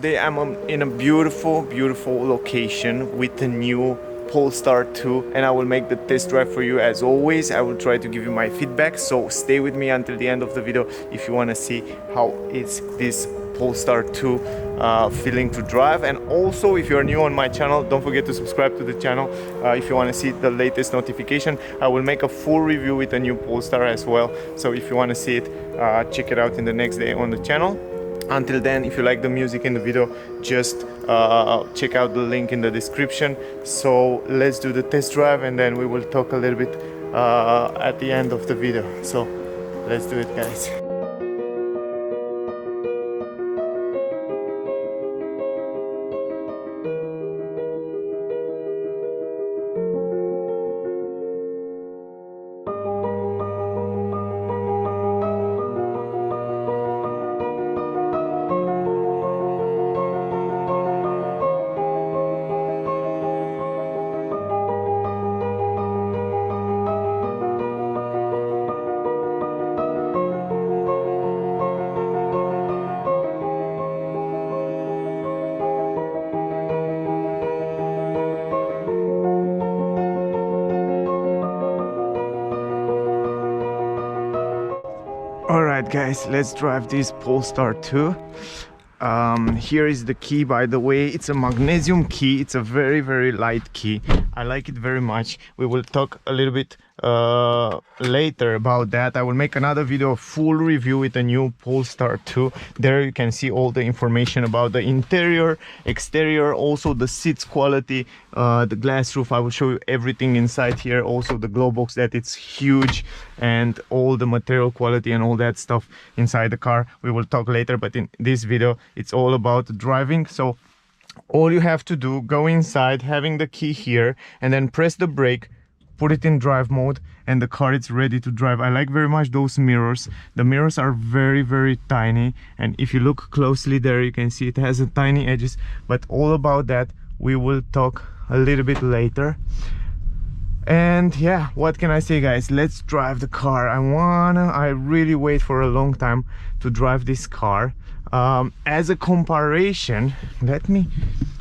Today I'm in a beautiful location with the new Polestar.2 and I will make the test drive for you. As always, I will try to give you my feedback, so stay with me until the end of the video if you want to see how is this Polestar.2 feeling to drive. And also, if you're new on my channel, don't forget to subscribe to the channel if you want to see the latest notification. I will make a full review with the new Polestar as well, so if you want to see it, check it out in the next day on the channel. Until then, if you like the music in the video, just check out the link in the description. So let's do the test drive and then we will talk a little bit at the end of the video. So let's do it, guys. Alright guys, let's drive this Polestar.2. Here is the key, by the way. It's a magnesium key. It's a very light key. I like it very much. We will talk a little bit later about that. I will make another video, a full review with the new Polestar.2. There you can see all the information about the interior, exterior, also the seats quality, the glass roof. I will show you everything inside here, also the glove box, that it's huge, and all the material quality and all that stuff inside the car. We will talk later, but in this video it's all about driving. So all you have to do, go inside, having the key here, and then press the brake, put it in drive mode, and the car is ready to drive. I like very much those mirrors. The mirrors are very tiny, and if you look closely there, you can see it has a tiny edges, but all about that we will talk a little bit later. And yeah, what can I say, guys? Let's drive the car. I really wait for a long time to drive this car. As a comparison, let me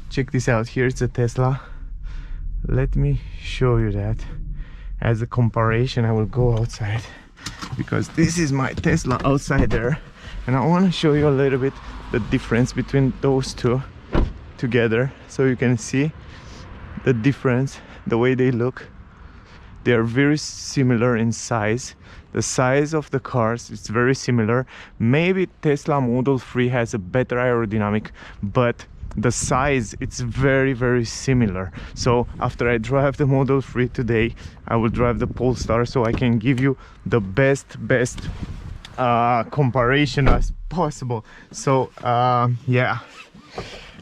check this out. Here's a Tesla. Let me show you that. As a comparison, I will go outside because this is my Tesla outside there, and I want to show you a little bit the difference between those two together, so you can see the difference, the way they look. They are very similar in size. The size of the cars is very similar. Maybe Tesla Model 3 has a better aerodynamic, but the size, it's very similar. So after I drive the Model 3 today, I will drive the Polestar, so I can give you the best comparison as possible. So yeah,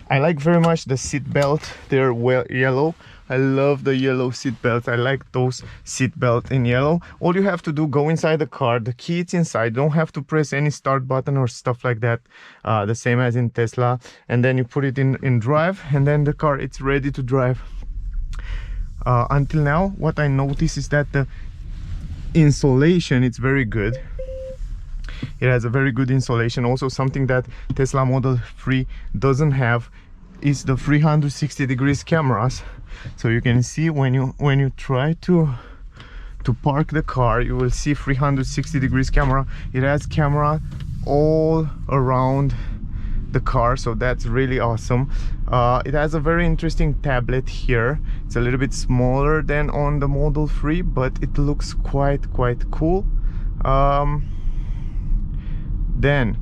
I like very much the seat belt. They're yellow. I love the yellow seat belts. I like those seat belts in yellow. All you have to do, go inside the car, the key is inside, don't have to press any start button or stuff like that, the same as in Tesla, and then you put it in drive, and then the car, it's ready to drive. Until now, what I noticed is that the insulation, it's very good. It has a very good insulation. Also, something that Tesla Model 3 doesn't have is the 360 degrees cameras. So you can see when you try to park the car, you will see 360 degrees camera. It has camera all around the car, so that's really awesome. It has a very interesting tablet here. It's a little bit smaller than on the Model 3, but it looks quite cool. Then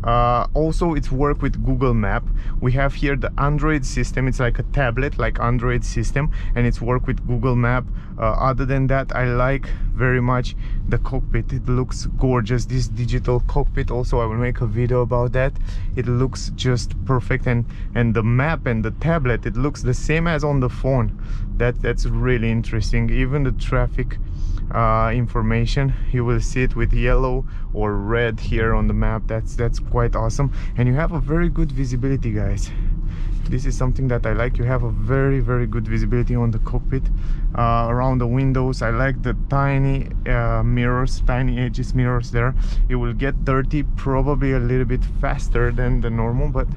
also it's work with Google Map. We have here the Android system. It's like a tablet, like Android system, and it's work with Google Map. Other than that, I like very much the cockpit. It looks gorgeous, this digital cockpit. Also, I will make a video about that. It looks just perfect, and the map and the tablet, it looks the same as on the phone. That's really interesting. Even the traffic information, you will see it with yellow or red here on the map. That's quite awesome, and you have a very good visibility, guys. This is something that I like. You have a very good visibility on the cockpit, around the windows. I like the tiny mirrors, tiny edges mirrors there. It will get dirty probably a little bit faster than the normal, but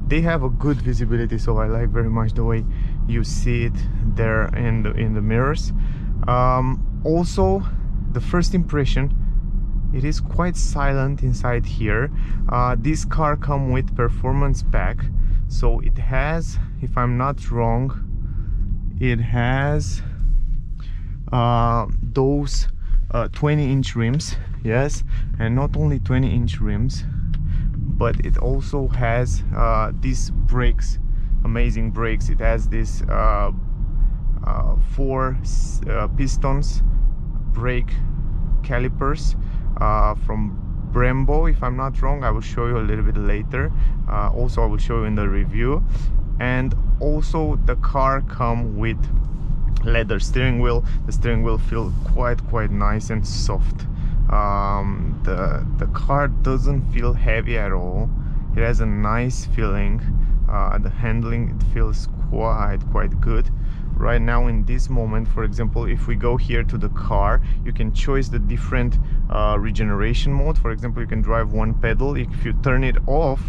they have a good visibility, so I like very much the way you see it there in the mirrors. Also, the first impression, it is quite silent inside here. This car comes with performance pack, so it has, if I'm not wrong, it has those 20-inch rims, yes, and not only 20-inch rims, but it also has these brakes, amazing brakes. It has this 4 pistons brake calipers from Brembo, if I'm not wrong. I will show you a little bit later. Also I will show you in the review. And also the car comes with leather steering wheel. The steering wheel feels quite nice and soft. The car doesn't feel heavy at all. It has a nice feeling. The handling, it feels quite good. Right now in this moment, for example, if we go here to the car, you can choose the different regeneration mode. For example, you can drive one pedal. If you turn it off,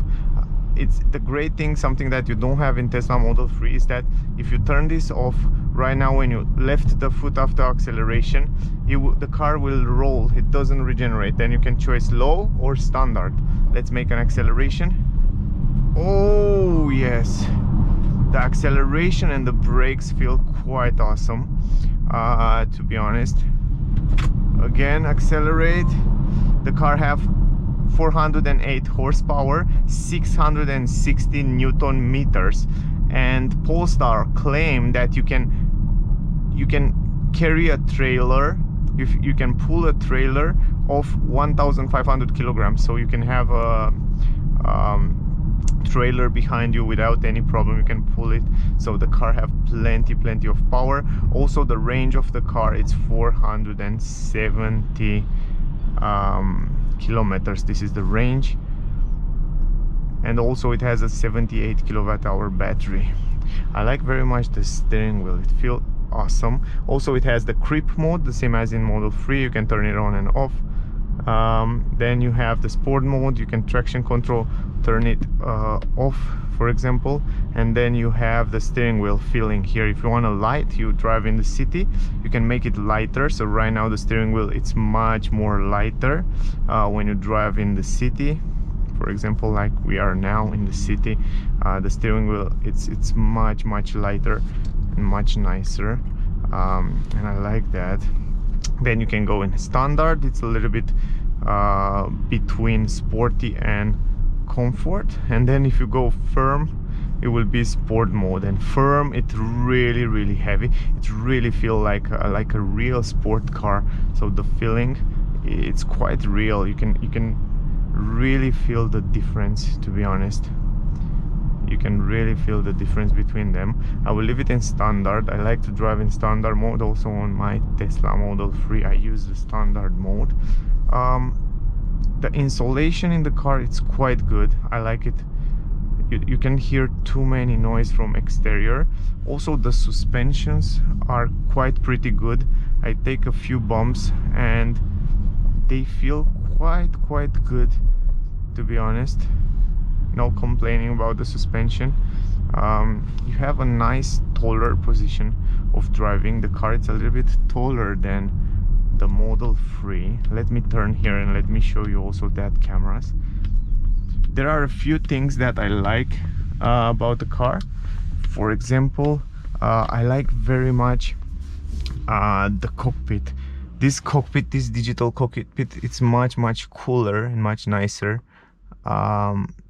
it's the great thing, something that you don't have in Tesla Model 3, is that if you turn this off right now, when you left the foot after acceleration, the car will roll. It doesn't regenerate. Then you can choose low or standard. Let's make an acceleration. Oh yes, the acceleration and the brakes feel quite awesome, to be honest. Again, accelerate. The car have 408 horsepower, 660 Newton meters, and Polestar claim that you can carry a trailer, if you can pull a trailer of 1,500 kilograms, so you can have a trailer behind you without any problem. You can pull it, so the car have plenty of power. Also the range of the car, it's 470 kilometers. This is the range, and also it has a 78 kilowatt hour battery. I like very much the steering wheel. It feels awesome. Also it has the creep mode, the same as in Model 3. You can turn it on and off. Then you have the sport mode. You can traction control, turn it off, for example. And then you have the steering wheel feeling here. If you want a light, you drive in the city, you can make it lighter. So right now the steering wheel, it's much more lighter when you drive in the city. For example, like we are now in the city, the steering wheel, it's much lighter and much nicer, and I like that. Then you can go in standard. It's a little bit between sporty and comfort. And then if you go firm, it will be sport mode. And firm, it's really heavy. It really feels like a real sport car. So the feeling, it's quite real. You can really feel the difference, to be honest. You can really feel the difference between them. I will leave it in standard. I like to drive in standard mode. Also on my Tesla Model 3, I use the standard mode. The insulation in the car, it's quite good. I like it. You can hear too many noise from exterior. Also the suspensions are quite pretty good. I take a few bumps and they feel quite good, to be honest. No complaining about the suspension. You have a nice taller position of driving the car. It's a little bit taller than the Model 3. Let me turn here and let me show you also that cameras. There are a few things that I like about the car. For example, I like very much the cockpit. This cockpit, this digital cockpit, it's much cooler and much nicer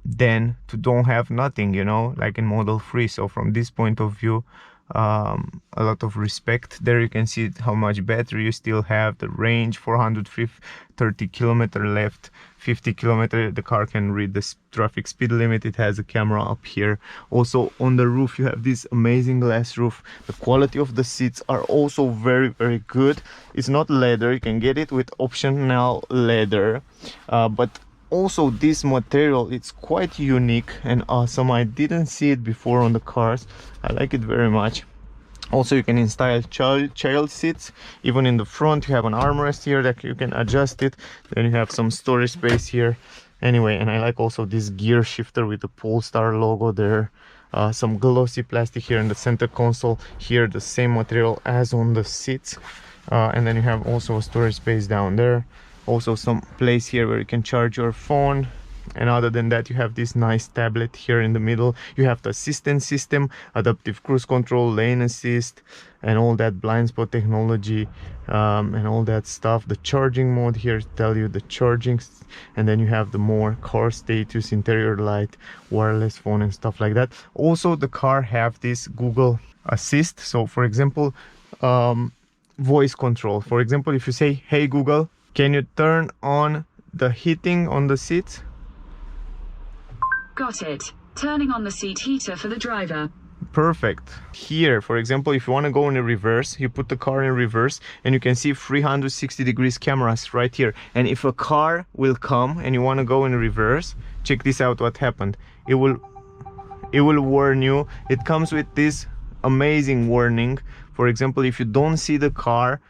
than to don't have nothing, you know, like in Model 3. So from this point of view, a lot of respect. There you can see how much battery you still have, the range, 430 kilometer left, 50 kilometer. The car can read the traffic speed limit. It has a camera up here. Also on the roof you have this amazing glass roof. The quality of the seats are also very good. It's not leather. You can get it with optional leather, but also this material, it's quite unique and awesome. I didn't see it before on the cars. I like it very much. Also you can install child seats. Even in the front you have an armrest here that you can adjust it. Then you have some storage space here. Anyway, and I like also this gear shifter with the Polestar logo there. Some glossy plastic here in the center console. Here the same material as on the seats. And then you have also a storage space down there. Also some place here where you can charge your phone. And other than that, you have this nice tablet here in the middle. You have the assistance system, adaptive cruise control, lane assist, and all that blind spot technology, and all that stuff. The charging mode here tell you the charging, and then you have the more car status, interior light, wireless phone, and stuff like that. Also, the car have this Google Assist. So, for example, voice control. For example, if you say, "Hey Google, can you turn on the heating on the seats?" Got it. Turning on the seat heater for the driver. Perfect. Here, for example, if you want to go in a reverse, you put the car in reverse and you can see 360 degrees cameras right here. And if a car will come and you want to go in reverse, check this out what happened. It will warn you. It comes with this amazing warning. For example, if you don't see the car,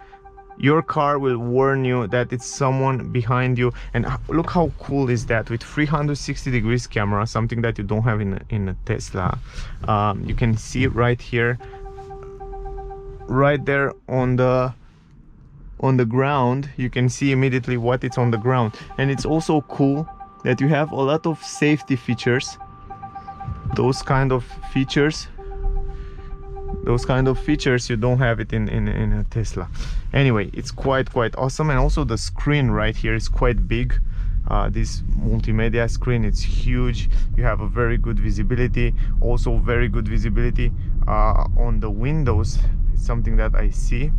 your car will warn you that it's someone behind you. And look how cool is that, with 360 degrees camera, something that you don't have in a Tesla. You can see right here, right there on the ground, you can see immediately what it's on the ground. And it's also cool that you have a lot of safety features. Those kind of features you don't have it in a Tesla. Anyway, it's quite awesome. And also the screen right here is quite big. This multimedia screen, it's huge. You have a very good visibility, also very good visibility on the windows. It's something that I see.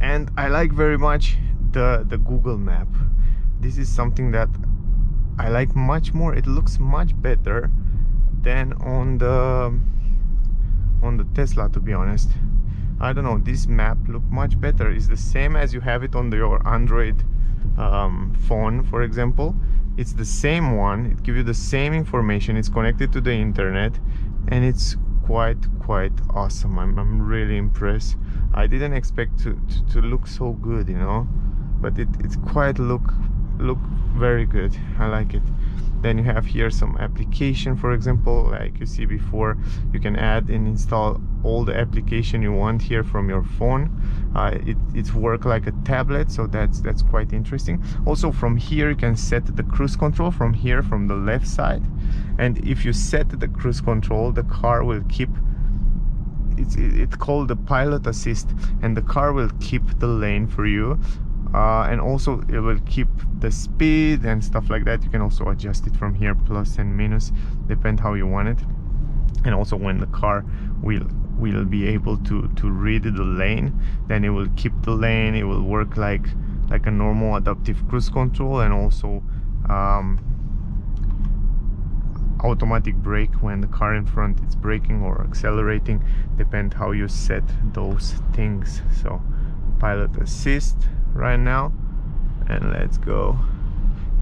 And I like very much the Google map. This is something that I like much more. It looks much better than on the Tesla, to be honest. I don't know, this map look much better. It's the same as you have it on your Android phone, for example. It's the same one. It gives you the same information. It's connected to the internet, and it's quite awesome. I'm really impressed. I didn't expect to look so good, you know, but it's quite look very good. I like it. Then you have here some application, for example, like you see before. You can add and install all the application you want here from your phone. It's work like a tablet, so that's quite interesting. Also from here you can set the cruise control from here, from the left side. And if you set the cruise control, the car will keep, it's called the pilot assist, and the car will keep the lane for you. And also it will keep the speed and stuff like that. You can also adjust it from here, plus and minus, depend how you want it. And also when the car will be able to read the lane, then it will keep the lane. It will work like a normal adaptive cruise control, and also automatic brake when the car in front is braking or accelerating, depend how you set those things. So pilot assist right now, and let's go.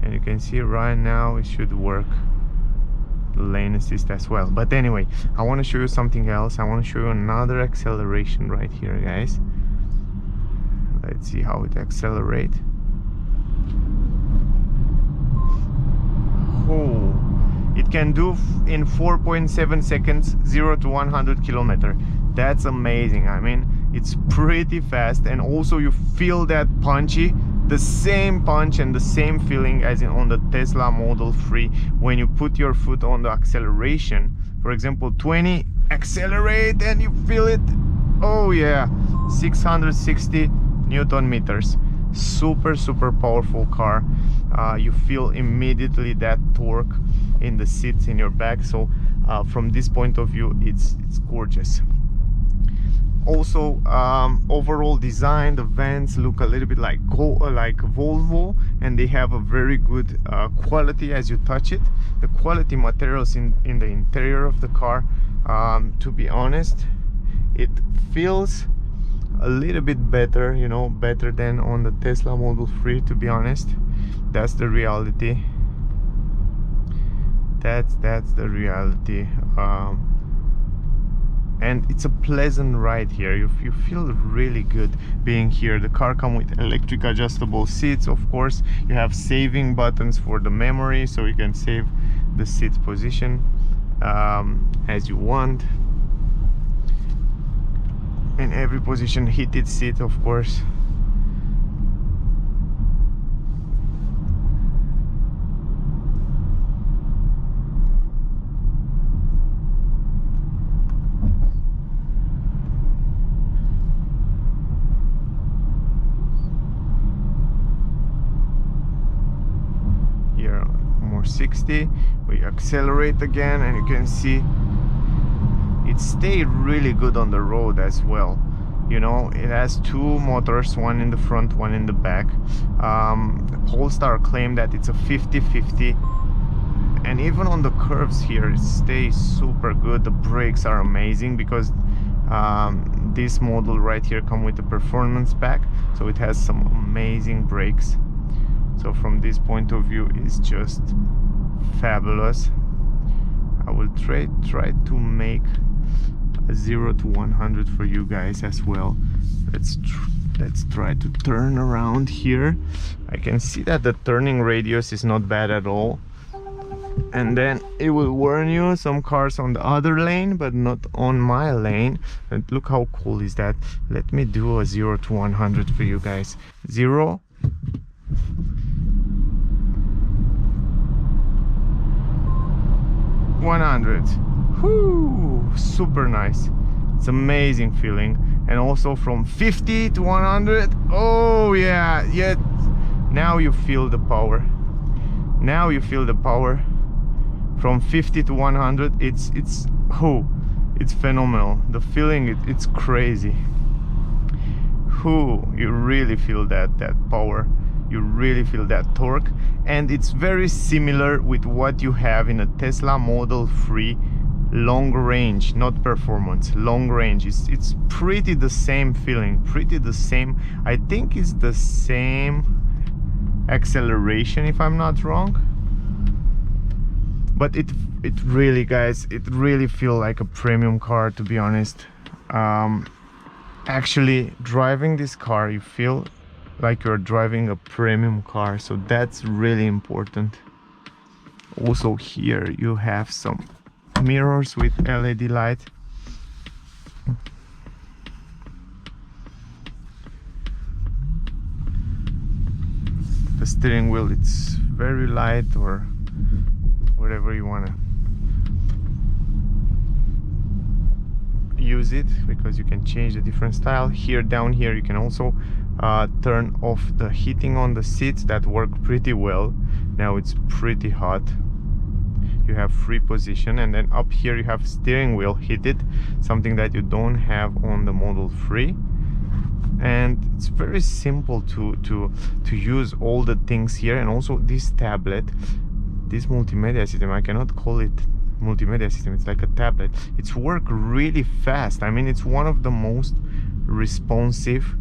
And you can see right now it should work, lane assist as well. But anyway, I want to show you something else. I want to show you another acceleration right here, guys. Let's see how it accelerates. Oh, it can do in 4.7 seconds 0 to 100 kilometers. That's amazing. I mean, it's pretty fast, and also you feel that punchy, the same punch and the same feeling as on the Tesla Model 3 when you put your foot on the acceleration. For example, 20, accelerate, and you feel it. Oh yeah, 660 Newton meters. Super powerful car. You feel immediately that torque in the seats in your back. So from this point of view, it's gorgeous. Also, overall design, the vents look a little bit like Volvo, and they have a very good quality as you touch it. The quality materials in the interior of the car, to be honest, it feels a little bit better, you know, better than on the Tesla Model 3, to be honest. That's the reality. That's the reality. and it's a pleasant ride here. You feel really good being here. The car comes with electric adjustable seats, of course. You have saving buttons for the memory, so you can save the seat position as you want. In every position, heated seat, of course. Here, more 60. We accelerate again, and you can see it stayed really good on the road as well. You know, it has two motors, one in the front, one in the back. Polestar claimed that it's a 50-50, and even on the curves here it stays super good. The brakes are amazing because this model right here come with the performance pack, so it has some amazing brakes. So from this point of view, it's just fabulous. I will try to make a 0 to 100 for you guys as well. Let's try to turn around here. I can see that the turning radius is not bad at all, and then it will warn you some cars on the other lane but not on my lane. And look how cool is that. Let me do a 0 to 100 for you guys. 0, 100. Whoo, super nice. It's amazing feeling. And also from 50 to 100, oh yeah, now you feel the power. Now you feel the power. From 50 to 100, it's phenomenal. The feeling, it's crazy. You really feel that power. You really feel that torque, and it's very similar with what you have in a Tesla Model 3 long range, not performance, long range. It's pretty the same feeling, pretty the same. I think it's the same acceleration, if I'm not wrong, but it really, guys, it really feels like a premium car, to be honest. Actually driving this car, you feel like you're driving a premium car, so that's really important. Also here you have some mirrors with LED light. The steering wheel, it's very light, or whatever you want to use it, because you can change the different style. Here, down here, you can also turn off the heating on the seats. That work pretty well. Now it's pretty hot. You have free position, and then up here you have steering wheel heated, something that you don't have on the Model 3. And it's very simple to use all the things here. And also this tablet, this multimedia system, I cannot call it multimedia system, it's like a tablet. It's work really fast. I mean, it's one of the most responsive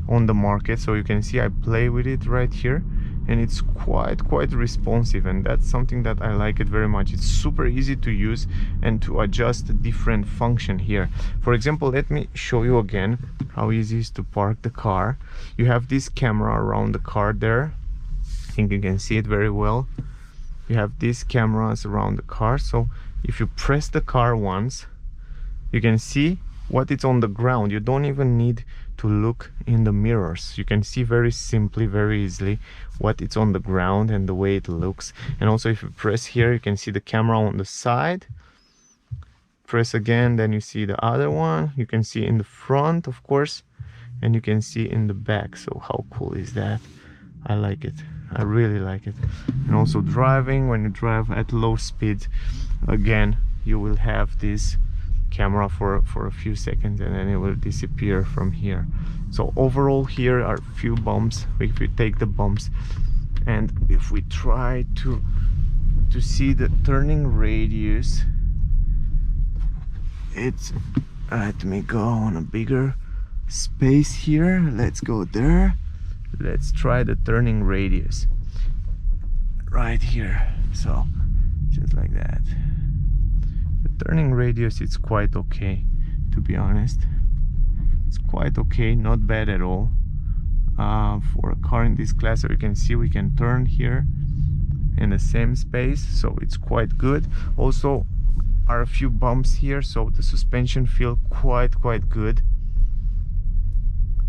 on the market. So you can see I play with it right here, and it's quite responsive, and that's something that I like it very much. It's super easy to use and to adjust the different function here. For example, let me show you again how easy it is to park the car. You have this camera around the car there. I think you can see it very well. You have these cameras around the car, so if you press the car once, you can see what it's on the ground. You don't even need to look in the mirrors. You can see very simply, very easily what it's on the ground and the way it looks. And also if you press here, you can see the camera on the side. Press again, then you see the other one. You can see in the front, of course, and you can see in the back. So how cool is that? I like it. I really like it. And also driving, when you drive at low speed, again, you will have this camera for a few seconds, and then it will disappear from here. So overall, here are a few bumps. If we take the bumps, and if we try to see the turning radius, it's, let me go on a bigger space here. Let's go there. Let's try the turning radius right here. So just like that. The turning radius, it's quite okay. to be honest. It's quite okay, not bad at all. For a car in this class, you can see we can turn here in the same space, so it's quite good. Also are a few bumps here, so the suspension feel quite good,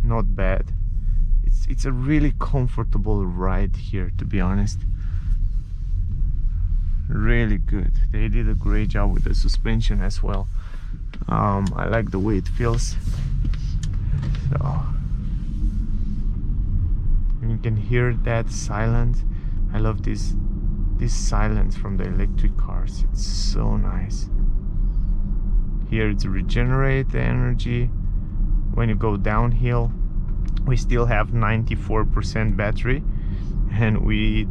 not bad. It's a really comfortable ride here, to be honest. Really good. They did a great job with the suspension as well. I like the way it feels. So you can hear that silence. I love this silence from the electric cars. It's so nice. Here it's regenerate the energy. When you go downhill, we still have 94% battery, and we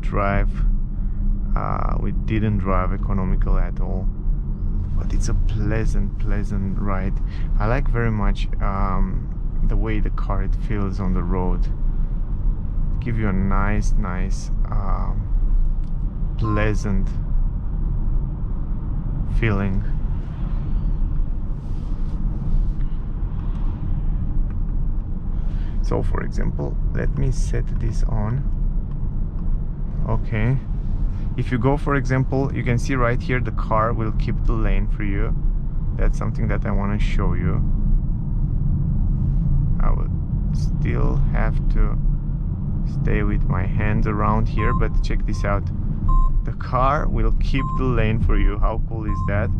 didn't drive economical at all, but it's a pleasant ride. I like very much the way the car it feels on the road. Give you a nice pleasant feeling. So for example, let me set this on. Okay, if you go, for example, you can see right here the car will keep the lane for you. That's something that I want to show you. I will still have to stay with my hands around here, but check this out. The car will keep the lane for you. How cool is that?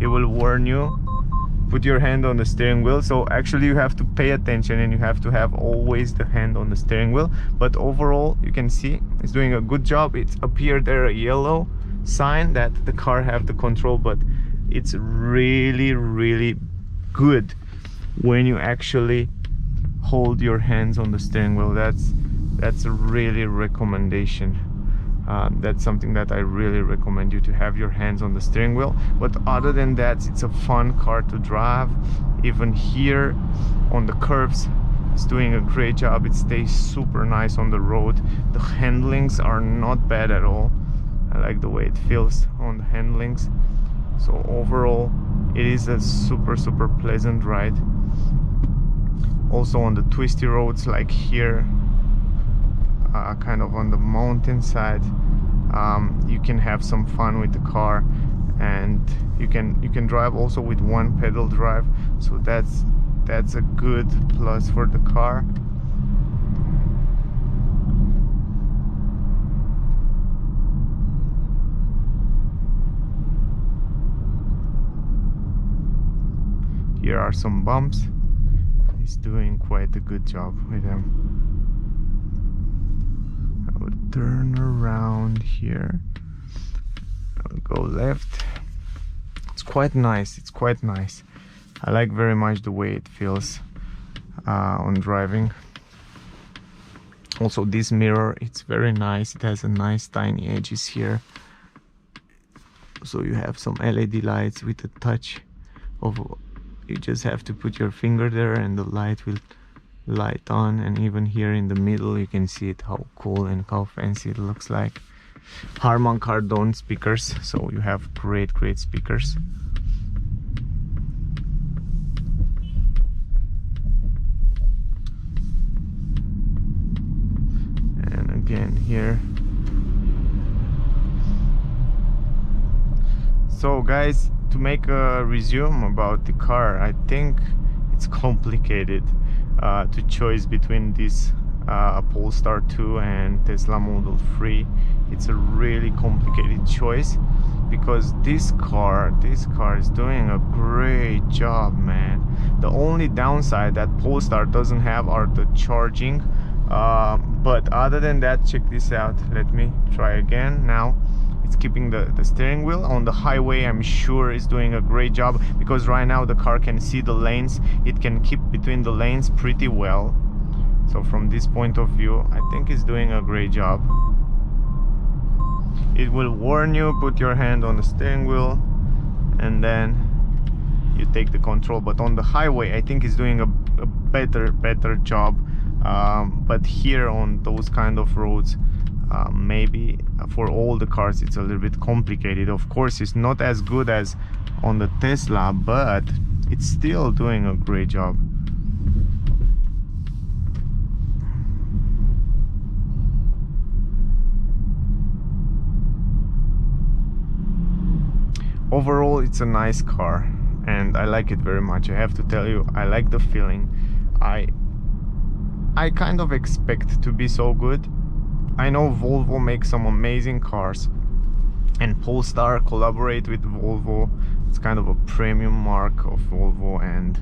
It will warn you, put your hand on the steering wheel. So actually you have to pay attention, and you have to have always the hand on the steering wheel. But overall, you can see it's doing a good job. It's appeared there a yellow sign that the car have the control, but it's really good when you actually hold your hands on the steering wheel. That's a really recommendation. That's something that I really recommend you to have your hands on the steering wheel. But other than that, it's a fun car to drive. Even here on the curves, it's doing a great job. It stays super nice on the road. The handlings are not bad at all. I like the way it feels on the handlings. So overall, it is a super pleasant ride. Also on the twisty roads like here, kind of on the mountainside, you can have some fun with the car, and you can drive also with one pedal drive, so that's a good plus for the car. Here are some bumps. He's doing quite a good job with them. I will turn around here. I will go left. It's quite nice. It's quite nice. I like very much the way it feels on driving. Also this mirror, it's very nice. It has a nice tiny edges here. So you have some LED lights with a touch of, you just have to put your finger there and the light will light on. And even here in the middle you can see it, how cool and how fancy it looks like. Harman Kardon speakers, so you have great speakers. And again here. So guys, to make a resume about the car, I think it's complicated to choose between this Polestar 2 and Tesla Model 3. It's a really complicated choice because this car is doing a great job, man. The only downside that Polestar doesn't have are the charging, but other than that, check this out. Let me try again. Now it's keeping the steering wheel on the highway. I'm sure it's doing a great job because right now the car can see the lanes. It can keep between the lanes pretty well. So from this point of view, I think it's doing a great job. It will warn you, put your hand on the steering wheel, and then you take the control. But on the highway, I think it's doing a better job. But here on those kind of roads, maybe for all the cars it's a little bit complicated. Of course, it's not as good as on the Tesla, but it's still doing a great job. Overall, it's a nice car and I like it very much. I have to tell you, I like the feeling. I kind of expect to be so good. I know Volvo makes some amazing cars and Polestar collaborate with Volvo. It's kind of a premium mark of Volvo and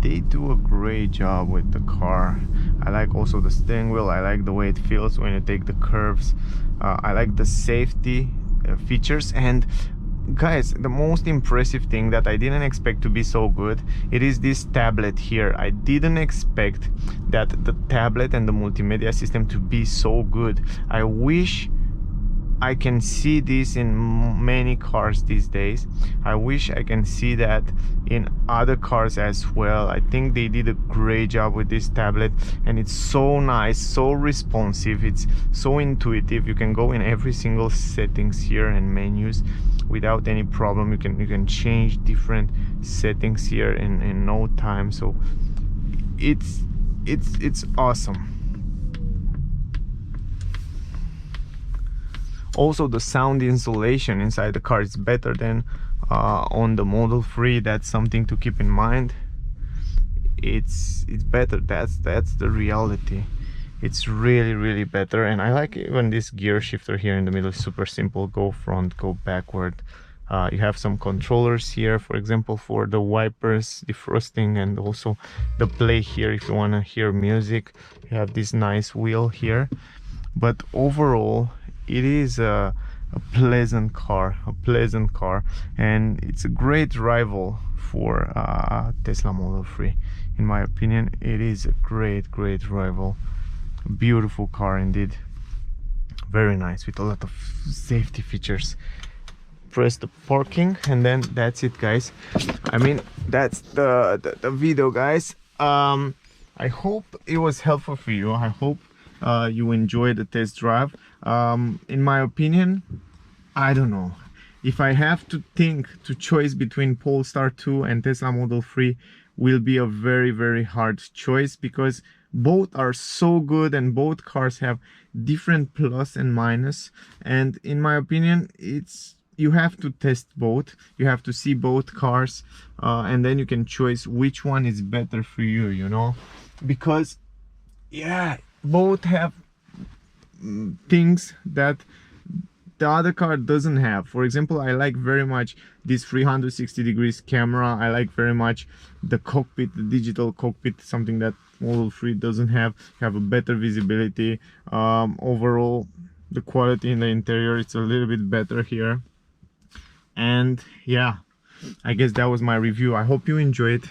they do a great job with the car. I like also the steering wheel. I like the way it feels when you take the curves. I like the safety features. And guys, the most impressive thing that I didn't expect to be so good, it is this tablet here. I didn't expect that the tablet and the multimedia system to be so good. I wish I can see this in many cars these days. I wish I can see that in other cars as well. I think they did a great job with this tablet and it's so nice, so responsive, it's so intuitive. You can go in every single settings here and menus without any problem. You can change different settings here in no time. So it's awesome. Also, the sound insulation inside the car is better than on the Model 3. That's something to keep in mind. It's better. That's the reality. It's really better. And I like even this gear shifter here in the middle. Super simple. Go front, go backward. You have some controllers here, for example, for the wipers, defrosting, and also the play here if you want to hear music. You have this nice wheel here. But overall, it is a pleasant car, and it's a great rival for Tesla Model 3. In my opinion, it is a great rival. Beautiful car indeed, very nice with a lot of safety features. Press the parking and then that's it, guys. I mean, that's the video, guys. I hope it was helpful for you. I hope you enjoyed the test drive. In my opinion, I don't know, if I have to think to choice between Polestar 2 and Tesla Model 3, will be a very hard choice, because both are so good and both cars have different plus and minus. And in my opinion, you have to test both, you have to see both cars, and then you can choose which one is better for you, you know, because yeah, both have things that the other car doesn't have. For example, I like very much this 360 degrees camera. I like very much the cockpit, the digital cockpit, something that Model 3 doesn't have. You have a better visibility. Overall, the quality in the interior, it's a little bit better here. And yeah, I guess that was my review. I hope you enjoyed.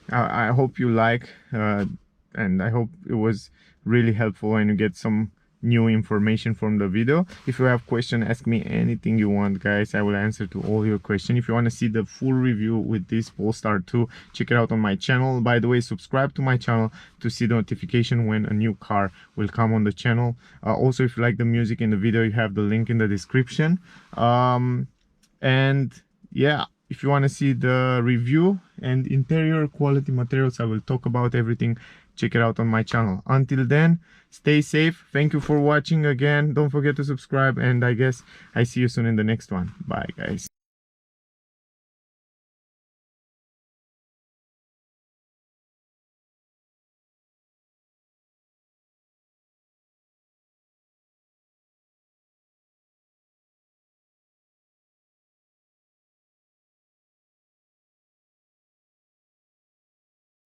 I hope you like, and I hope it was really helpful and you get some new information from the video. If you have questions, ask me anything you want, guys. I will answer to all your questions. If you want to see the full review with this Polestar 2, check it out on my channel. By the way, subscribe to my channel to see the notification when a new car will come on the channel. Also, if you like the music in the video, you have the link in the description. And yeah, if you want to see the review and interior quality materials, I will talk about everything. Check it out on my channel. Until then, stay safe. Thank you for watching again. Don't forget to subscribe, and I guess I see you soon in the next one. Bye, guys.